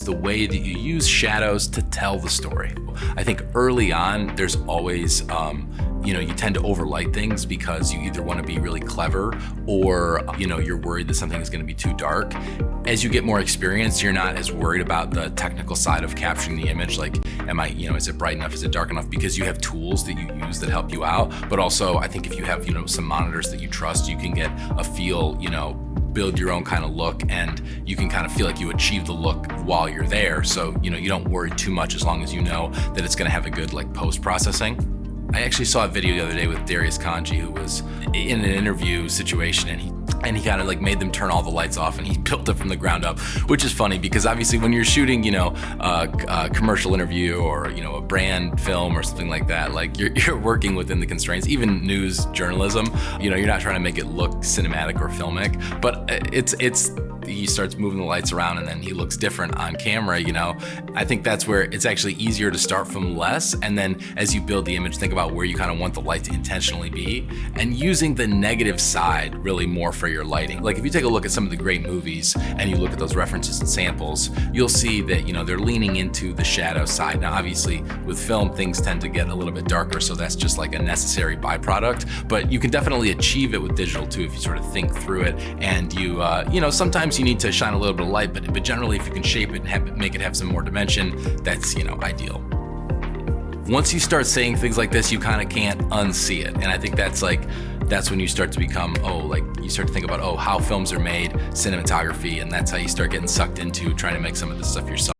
The way that you use shadows to tell the story. I think early on, there's always, you tend to overlight things because you either want to be really clever or, you're worried that something is going to be too dark. As you get more experience, you're not as worried about the technical side of capturing the image. Like, is it bright enough? Is it dark enough? Because you have tools that you use that help you out. But also, I think if you have, some monitors that you trust, you can get a feel, build your own kind of look, and you can kind of feel like you achieve the look while you're there. So, you don't worry too much as long as you know that it's going to have a good post-processing. I actually saw a video the other day with Darius Kanji, who was in an interview situation, and he kind of made them turn all the lights off, and he built it from the ground up, which is funny because obviously when you're shooting, a commercial interview or, a brand film or something like that, you're working within the constraints. Even news journalism, you're not trying to make it look cinematic or filmic, but he starts moving the lights around and then he looks different on camera. I think that's where it's actually easier to start from less, and then as you build the image, think about where you kind of want the light to intentionally be, and using the negative side really more for your lighting. If you take a look at some of the great movies and you look at those references and samples, you'll see that they're leaning into the shadow side. Now obviously with film, things tend to get a little bit darker, so that's just a necessary byproduct, but you can definitely achieve it with digital too if you sort of think through it, and sometimes you need to shine a little bit of light, but generally if you can shape it and make it have some more dimension, that's ideal. Once you start saying things like this, you kind of can't unsee it, and I think that's when you start to become you start to think about how films are made, cinematography, and that's how you start getting sucked into trying to make some of this stuff yourself.